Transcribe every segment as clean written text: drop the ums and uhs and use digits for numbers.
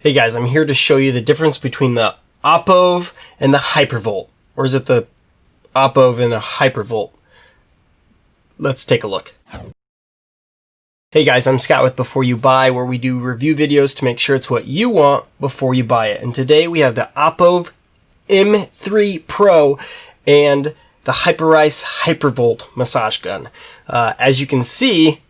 Hey guys, I'm here to show you the difference between the Opove and the Hypervolt. Or is it the Opove and a Hypervolt? Let's take a look. Hey guys, I'm Scott with Before You Buy, where we do review videos to make sure it's what you want before you buy it. And today we have the Opove M3 Pro and the Hyperice Hypervolt massage gun. As you can see,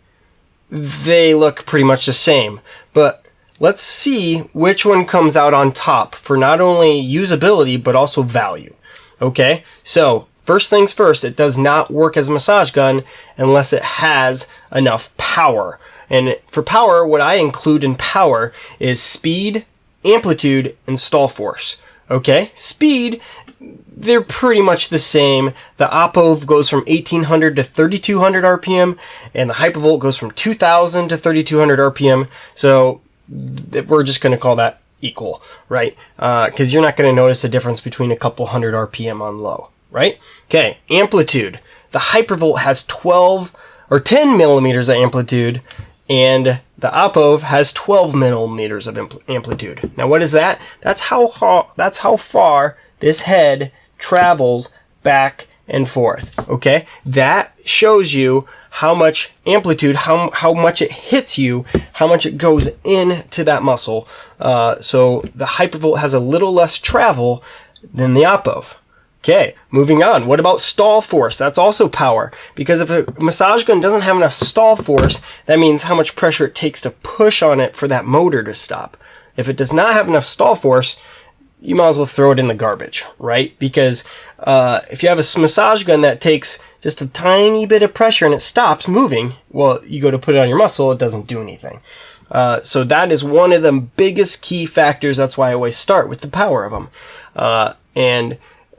they look pretty much the same, but let's see which one comes out on top for not only usability, but also value. Okay, so first things first, it does not work as a massage gun unless it has enough power. And for power, what I include in power is speed, amplitude, and stall force. Okay, speed, they're pretty much the same. The Opove goes from 1800 to 3200 RPM, and the Hypervolt goes from 2000 to 3200 RPM. So we're just going to call that equal, right? Because you're not going to notice a difference between a couple hundred RPM on low, right? Okay, amplitude. The Hypervolt has 12 or 10 millimeters of amplitude, and the Opove has 12 millimeters of amplitude. Now, what is that? That's how far this head travels back and forth. Okay, that shows you how much amplitude, how much it hits you, how much it goes into that muscle. So the Hypervolt has a little less travel than the Opove. Okay, moving on. What about stall force? That's also power, because if a massage gun doesn't have enough stall force, that means how much pressure it takes to push on it for that motor to stop. If it does not have enough stall force, you might as well throw it in the garbage, right? Because if you have a massage gun that takes just a tiny bit of pressure and it stops moving, well, you go to put it on your muscle, it doesn't do anything. So that is one of the biggest key factors. That's why I always start with the power of them.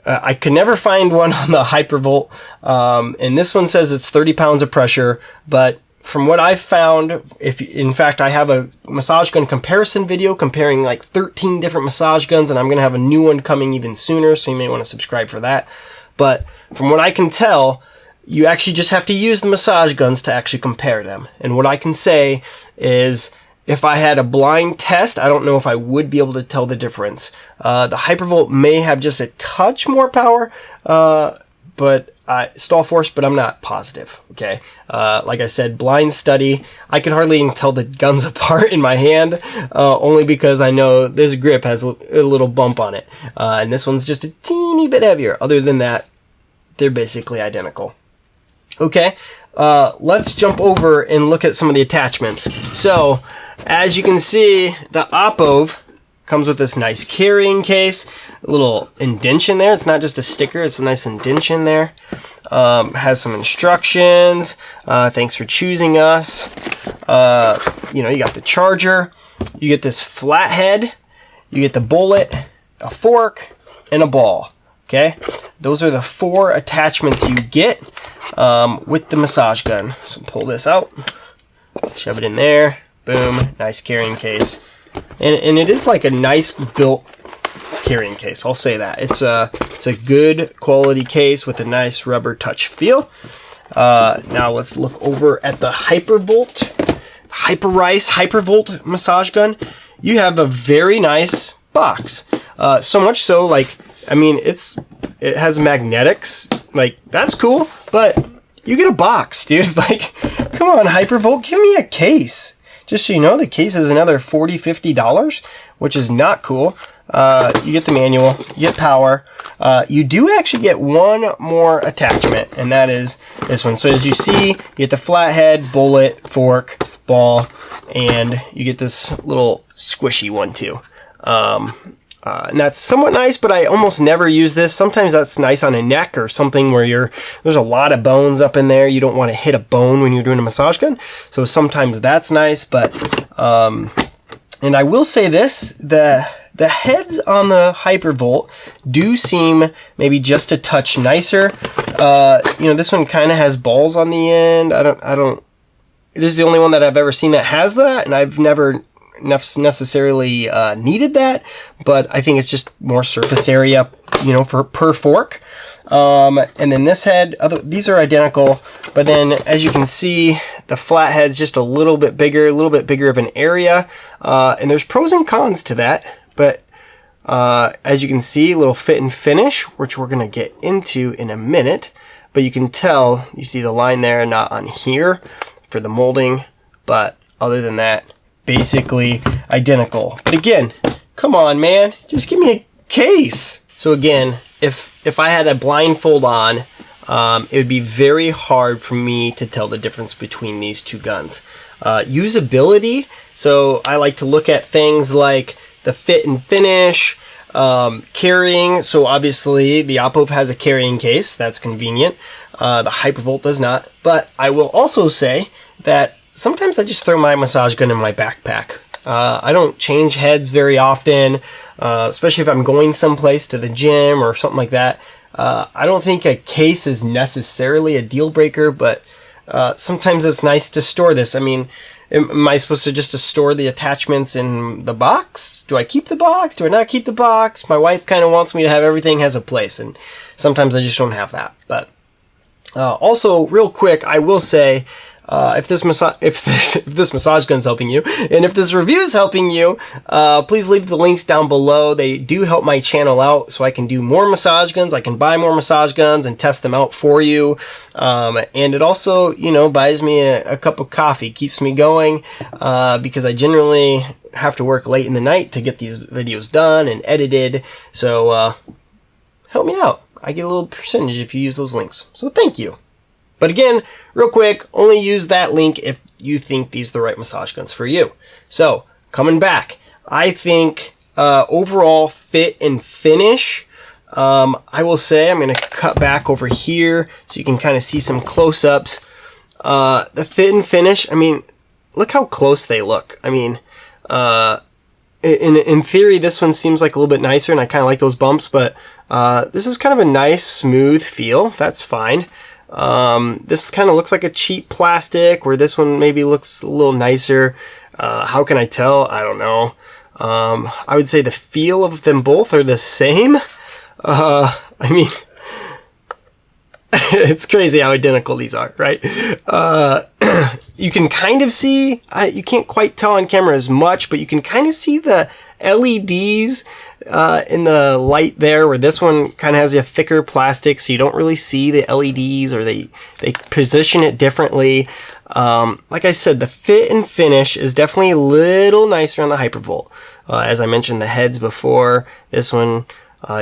I could never find one on the Hypervolt, and this one says it's 30 pounds of pressure, but from what I've found, in fact, I have a massage gun comparison video comparing like 13 different massage guns, and I'm going to have a new one coming even sooner, so you may want to subscribe for that. But from what I can tell, you actually just have to use the massage guns to actually compare them. And what I can say is, if I had a blind test, I don't know if I would be able to tell the difference. The Hypervolt may have just a touch more power, but stall force, but I'm not positive. Okay, like I said, blind study. I can hardly even tell the guns apart in my hand, only because I know this grip has a little bump on it, and this one's just a teeny bit heavier. Other than that, they're basically identical. Okay, let's jump over and look at some of the attachments. So, as you can see, the Opove comes with this nice carrying case, a little indentation there. It's not just a sticker, it's a nice indentation there. Has some instructions. Thanks for choosing us. You got the charger. You get this flathead. You get the bullet, a fork, and a ball. Okay? Those are the 4 attachments you get with the massage gun. So pull this out, shove it in there. Boom. Nice carrying case. And it is like a nice built carrying case. I'll say that. It's a good quality case with a nice rubber touch feel. Now let's look over at the Hypervolt, Hyperice Hypervolt massage gun. You have a very nice box. So much so, like, I mean, it has magnetics. Like, that's cool, but you get a box, dude. Like, come on, Hypervolt, give me a case. Just so you know, the case is another $40, $50, which is not cool. You get the manual, you get power. You do actually get one more attachment, and that is this one. So as you see, you get the flathead, bullet, fork, ball, and you get this little squishy one too. And that's somewhat nice, but I almost never use this. Sometimes that's nice on a neck or something where there's a lot of bones up in there. You don't want to hit a bone when you're doing a massage gun. So sometimes that's nice, but, and I will say this, the heads on the Hypervolt do seem maybe just a touch nicer. This one kind of has balls on the end. This is the only one that I've ever seen that has that, and I've never necessarily needed that, but I think it's just more surface area, per fork. And then this head, these are identical, but then as you can see, the flathead's just a little bit bigger of an area. And there's pros and cons to that, but as you can see, a little fit and finish, which we're going to get into in a minute. But you can tell, you see the line there, not on here for the molding. But other than that, basically identical. But again, come on, man, just give me a case. So again, if I had a blindfold on, it would be very hard for me to tell the difference between these two guns. Usability, so I like to look at things like the fit and finish, carrying. So obviously the Opove has a carrying case, that's convenient. The Hypervolt does not. But I will also say that sometimes I just throw my massage gun in my backpack. I don't change heads very often, especially if I'm going someplace to the gym or something like that. I don't think a case is necessarily a deal breaker, but sometimes it's nice to store this. I mean, am I supposed to just store the attachments in the box? Do I keep the box? Do I not keep the box? My wife kind of wants me to have everything has a place, and sometimes I just don't have that. But also, real quick, I will say, if this massage gun's helping you, and if this review is helping you, please leave the links down below. They do help my channel out, so I can do more massage guns. I can buy more massage guns and test them out for you. And it also, you know, buys me a cup of coffee, keeps me going, because I generally have to work late in the night to get these videos done and edited. So help me out. I get a little percentage if you use those links. So thank you. But again, real quick, only use that link if you think these are the right massage guns for you. So, coming back, I think overall fit and finish, I will say, I'm going to cut back over here so you can kind of see some close-ups. The fit and finish, I mean, look how close they look. I mean, in theory, this one seems like a little bit nicer, and I kind of like those bumps, but this is kind of a nice, smooth feel. That's fine. This kind of looks like a cheap plastic, where this one maybe looks a little nicer. How can I tell? I don't know. I would say the feel of them both are the same. I mean, it's crazy how identical these are, right? You can kind of see, you can't quite tell on camera as much, but you can kind of see the LEDs in the light there, where this one kind of has a thicker plastic, so you don't really see the LEDs, or they position it differently. Like I said, the fit and finish is definitely a little nicer on the Hypervolt. As I mentioned the heads before, this one,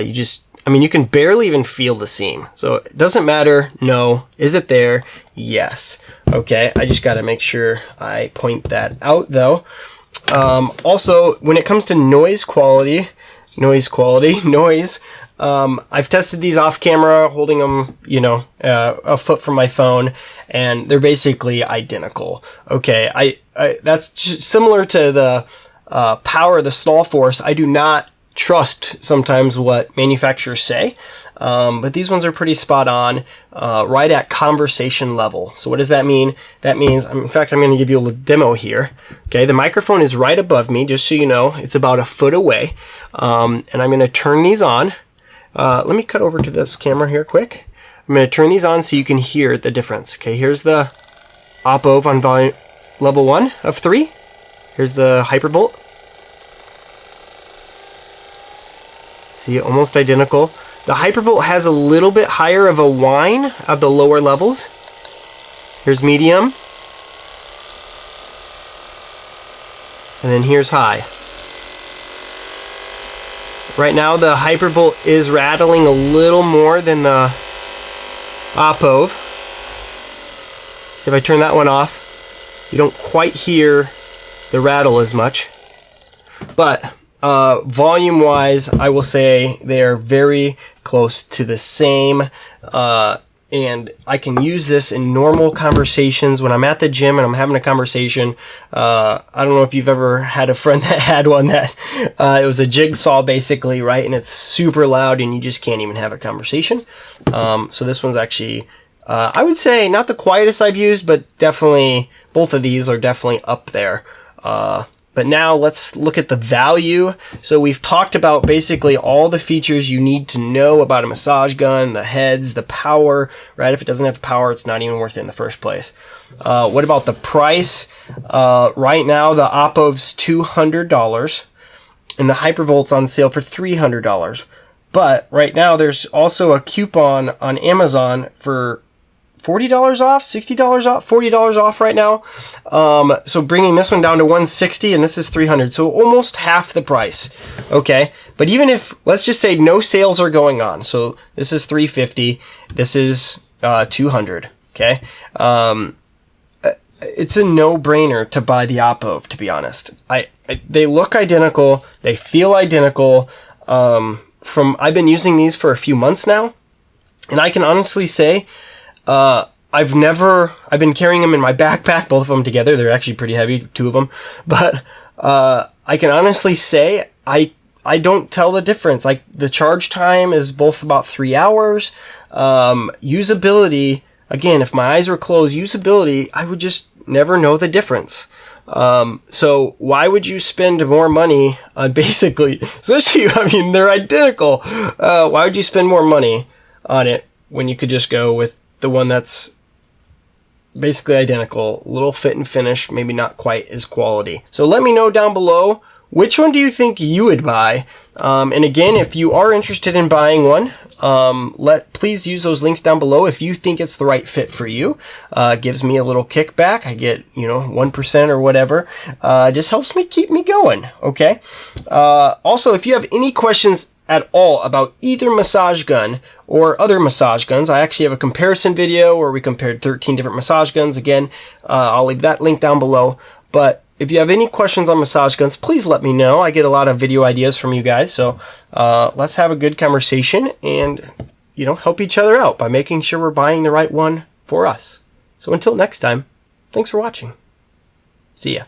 you can barely even feel the seam. So it doesn't matter. No. Is it there? Yes. Okay, I just got to make sure I point that out, though. Also, when it comes to noise, I've tested these off camera, holding them, a foot from my phone, and they're basically identical. Okay, that's just similar to the power of the stall force. I do not trust sometimes what manufacturers say, but these ones are pretty spot on, right at conversation level. So what does that mean? That means, in fact, I'm going to give you a little demo here. Okay, the microphone is right above me, just so you know. It's about a foot away, and I'm going to turn these on. Let me cut over to this camera here quick. I'm going to turn these on so you can hear the difference. Okay, here's the Opove on volume level 1 of 3. Here's the Hypervolt. See, almost identical. The Hypervolt has a little bit higher of a whine at the lower levels. Here's medium. And then here's high. Right now the Hypervolt is rattling a little more than the Opove. So if I turn that one off, you don't quite hear the rattle as much. But volume wise, I will say they are very close to the same, and I can use this in normal conversations when I'm at the gym and I'm having a conversation. I don't know if you've ever had a friend that had one that it was a jigsaw basically, right? And it's super loud and you just can't even have a conversation. So this one's actually, I would say not the quietest I've used, but definitely both of these are definitely up there. But But now let's look at the value. So we've talked about basically all the features you need to know about a massage gun, the heads, the power, right? If it doesn't have power, it's not even worth it in the first place. What about the price? Right now, the Opove's $200 and the Hypervolt's on sale for $300. But right now, there's also a coupon on Amazon for $40 off, $60 off, $40 off right now. So bringing this one down to $160 and this is $300. So almost half the price. Okay. But even if, let's just say no sales are going on. So this is $350. This is $200. Okay. It's a no-brainer to buy the Opove, to be honest. They look identical. They feel identical. I've been using these for a few months now. And I can honestly say, I've been carrying them in my backpack, both of them together. They're actually pretty heavy, two of them. But I can honestly say I don't tell the difference. Like, the charge time is both about 3 hours. Usability, again, if my eyes were closed, usability, I would just never know the difference. So why would you spend more money on basically, especially, I mean, they're identical. Why would you spend more money on it when you could just go with the one that's basically identical, a little fit and finish, maybe not quite as quality. So let me know down below, which one do you think you would buy? And again, if you are interested in buying one, please use those links down below if you think it's the right fit for you. It gives me a little kickback. I get, 1% or whatever. Just helps me keep me going. Okay. Also, if you have any questions at all about either massage gun or other massage guns, I actually have a comparison video where we compared 13 different massage guns. Again, I'll leave that link down below. But if you have any questions on massage guns, please let me know. I get a lot of video ideas from you guys. So let's have a good conversation and, help each other out by making sure we're buying the right one for us. So until next time, thanks for watching. See ya.